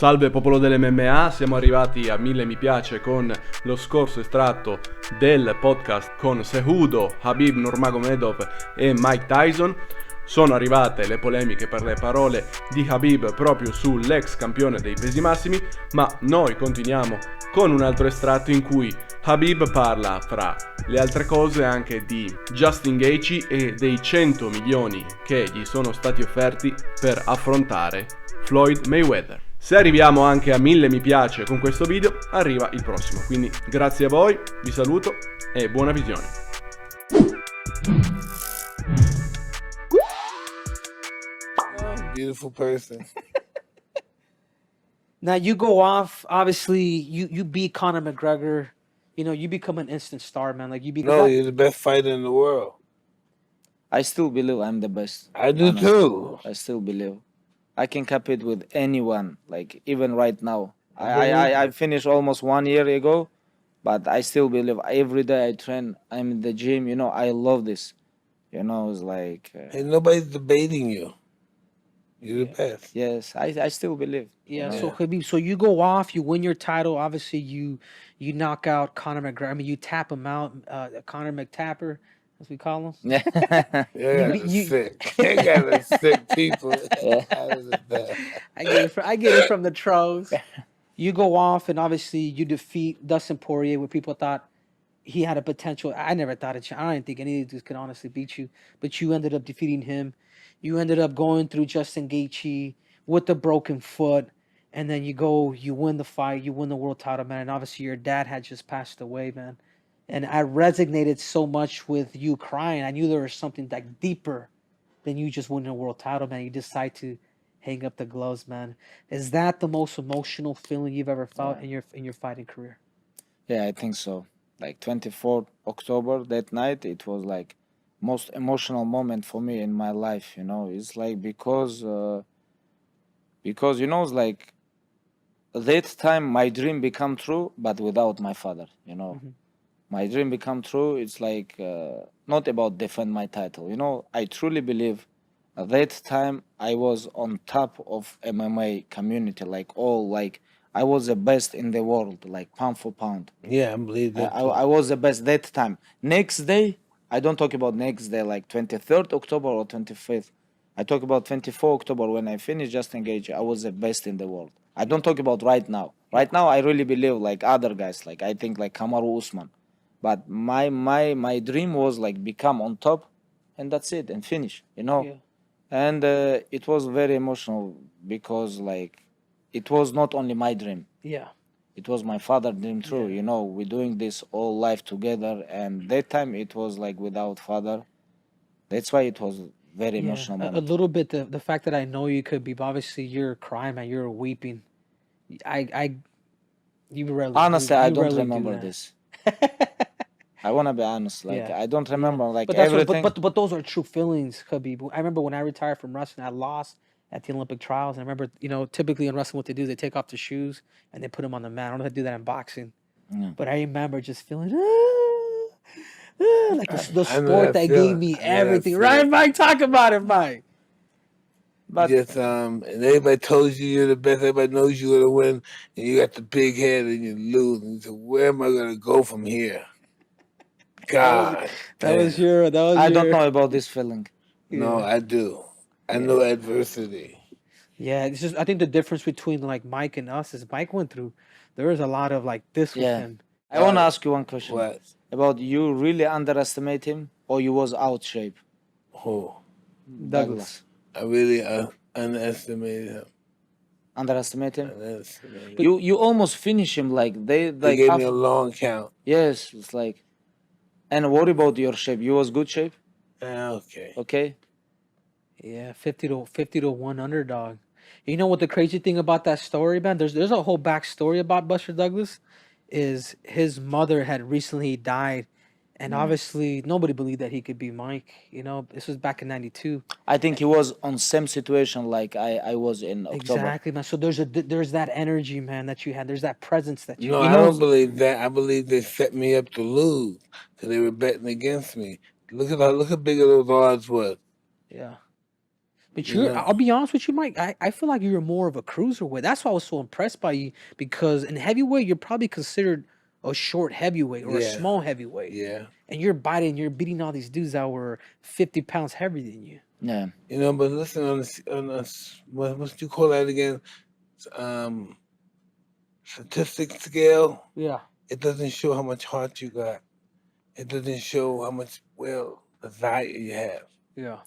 Salve popolo dell'MMA, siamo arrivati a 1000 mi piace con lo scorso estratto del podcast con Cejudo, Khabib Nurmagomedov e Mike Tyson. Sono arrivate le polemiche per le parole di Khabib proprio sull'ex campione dei pesi massimi, ma noi continuiamo con un altro estratto in cui Khabib parla, fra le altre cose, anche di Justin Gaethje e dei 100 milioni che gli sono stati offerti per affrontare Floyd Mayweather. Se arriviamo anche a 1000 mi piace con questo video, arriva il prossimo. Quindi grazie a voi, vi saluto e buona visione. Beautiful person. Now you go off, obviously you beat Conor McGregor, you know, you become an instant star, man. Like you become No, you're the best fighter in the world. I still believe I'm the best. I do honestly. too. I still believe. I can compete with anyone, like even right now. I finished almost 1 year ago, but I still believe. Every day I train, I'm in the gym, you know, I love this. You know, it's like... And nobody's debating you. You're the best. yes, I still believe. Yeah, you know. so Khabib, so you go off, you win your title, obviously you knock out Conor McGregor. I mean, you tap him out, Conor McTapper, as we call him. Yeah, sick. They got the sick people. I get it from the trolls. You go off, and obviously you defeat Dustin Poirier, where people thought he had a potential. I never thought it. I don't think any of these could honestly beat you, but you ended up defeating him. You ended up going through Justin Gaethje with a broken foot, and then you win the fight, you win the world title, man. And obviously your dad had just passed away, man. And I resonated so much with you crying. I knew there was something like deeper than you just winning a world title, man. You decide to hang up the gloves, man. Is that the most emotional feeling you've ever felt in your fighting career? Yeah, I think so. Like 24th October, that night, it was like most emotional moment for me in my life, you know. It's like because you know, it's like that time my dream become true, but without my father, you know. Mm-hmm. My dream become true. It's like not about defend my title, you know. I truly believe at that time I was on top of MMA community, like I was the best in the world, like pound for pound. Yeah, I believe that. I was the best that time. Next day, I don't talk about next day, like 23rd October or 25th. I talk about 24 October when I finished Justin Gaethje. I was the best in the world. I don't talk about right now. Right now, I really believe like other guys, like I think like Kamaru Usman. But my dream was like become on top, and that's it, and finish, you know. Yeah. And it was very emotional because like it was not only my dream. Yeah. It was my father's dream too, you know. We're doing this all life together, and that time it was like without father. That's why it was very emotional moment. A little bit the fact that I know you could be, obviously you're crying, man, you're weeping. You rarely Honestly, I don't rarely do remember that. this. I want to be honest, like Yeah. I don't remember like But that's everything. but those are true feelings, Khabib. I remember when I retired from wrestling, I lost at the Olympic trials. And I remember, you know, typically in wrestling, what they do is they take off the shoes and they put them on the mat. I don't know if they do that in boxing, but I remember just feeling like the sport that gave me everything. Right, Mike? Talk about it, Mike. But just and everybody told you you're the best. Everybody knows you're gonna win, and you got the big head and you lose. And you said, "Where am I gonna go from here?" God, That was your. I don't know about this feeling. No, I do. I know adversity. Yeah, it's just I think the difference between like Mike and us is Mike went through. There was a lot of like this with him. I want to ask you one question. What? About you really underestimate him or you was out shape? Who? Douglas. I really underestimated him. Underestimate him? Underestimated. You almost finish him like they They gave me a long count. Yes, it's like. And what about your shape? You was good shape? Okay. Okay. Yeah, 50 to 1 underdog. You know what the crazy thing about that story, man? There's a whole backstory about Buster Douglas. Is his mother had recently died, and obviously nobody believed that he could be Mike. You know, this was back in '92. I think he was on same situation like I was in October. Exactly, man. So there's that energy, man, that you had. There's that presence that you. No, I don't believe that. I believe they set me up to lose because they were betting against me. Look how big of those odds was. Yeah. But You know? I'll be honest with you, Mike. I feel like you're more of a cruiserweight. That's why I was so impressed by you, because in heavyweight, you're probably considered a short heavyweight or a Yeah. small heavyweight. Yeah. And you're beating all these dudes that were 50 pounds heavier than you. Yeah. You know, but listen, on what you call that again? Statistic scale. Yeah. It doesn't show how much heart you got. It doesn't show how much desire you have. Yeah.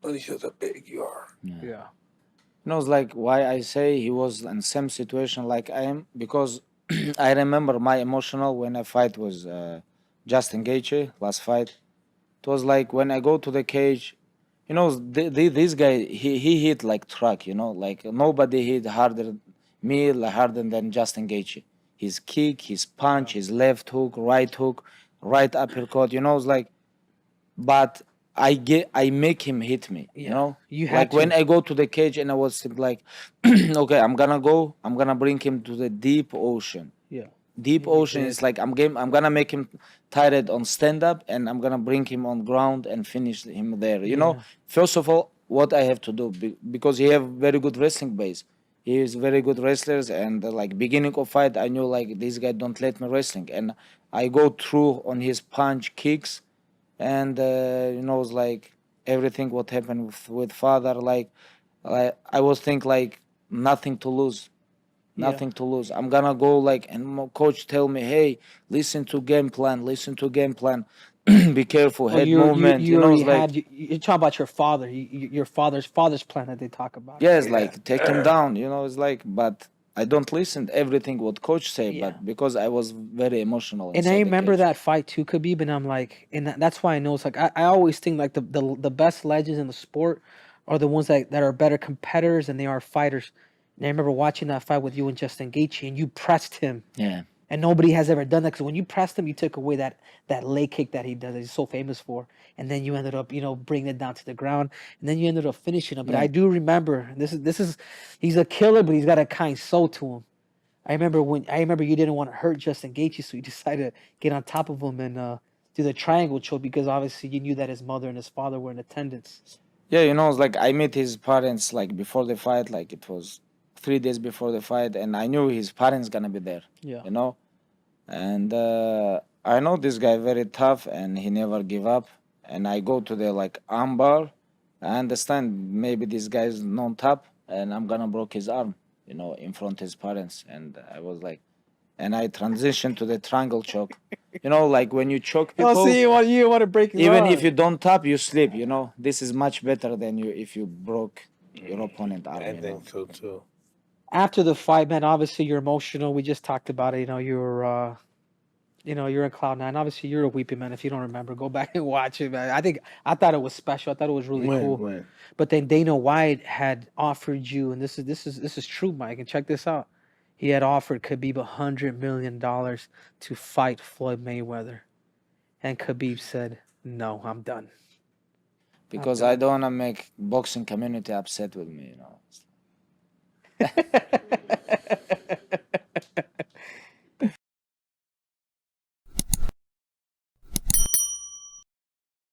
It only shows how big you are. Yeah. You know, it's like why I say he was in same situation like I am, because I remember my emotional when I fight was Justin Gaethje last fight. It was like when I go to the cage, you know, this guy he hit like truck, you know, like nobody hit harder harder than Justin Gaethje. His kick, his punch, his left hook, right uppercut, you know, it's like, but I make him hit me, you Yeah. know. You had Like when to. I go to the cage and I was like, okay, I'm gonna bring him to the deep ocean. Yeah. Deep ocean is like I'm gonna make him tired on stand up, and I'm gonna bring him on ground and finish him there. You know, first of all, what I have to do because he have very good wrestling base. He is very good wrestlers, and like beginning of fight, I knew like this guy don't let me wrestling, and I go through on his punch kicks, and you know, it's like everything what happened with father. Like I was think like nothing to lose. Nothing to lose. I'm gonna go like, and my coach tell me, hey, listen to game plan, be careful, head movement. You You know, already it's like, had. You're talking about your father. Your father's plan that they talk about. yes, like take him down. You know, it's like, but I don't listen to everything what coach say, Yeah. but because I was very emotional. And inside I the remember cage. that fight too, Khabib, and I'm like, and that's why I know it's like I always think like the best legends in the sport are the ones that are better competitors than they are fighters. And I remember watching that fight with you and Justin Gaethje, and you pressed him, Yeah. and nobody has ever done that, because when you pressed him, you took away that leg kick that he does, that he's so famous for, and then you ended up bringing it down to the ground, and then you ended up finishing him. But I do remember this is he's a killer, but he's got a kind soul to him. I remember you didn't want to hurt Justin Gaethje, so you decided to get on top of him and do the triangle choke, because obviously you knew that his mother and his father were in attendance. Yeah, you know, it's like I met his parents like before the fight, like it was 3 days before the fight, and I knew his parents gonna be there. Yeah. You know, and I know this guy very tough, and he never give up. And I go to the like arm bar. I understand maybe this guy's non top, and I'm gonna break his arm, you know, in front of his parents. And I was like, and I transitioned to the triangle choke. You know, like when you choke people. Oh, see, you want to break his Even arm. if you don't tap, you sleep. You know, this is much better than if you broke your opponent arm. I You know? think so too. After the fight, man, obviously you're emotional. We just talked about it. You're in cloud nine. Obviously, you're a weepy man. If you don't remember, go back and watch it, man. I thought it was special. I thought it was really cool. When? But then Dana White had offered you, and this is true, Mike. And check this out. He had offered Khabib $100 million to fight Floyd Mayweather, and Khabib said, "No, I'm done." Because I don't wanna make boxing community upset with me. You know.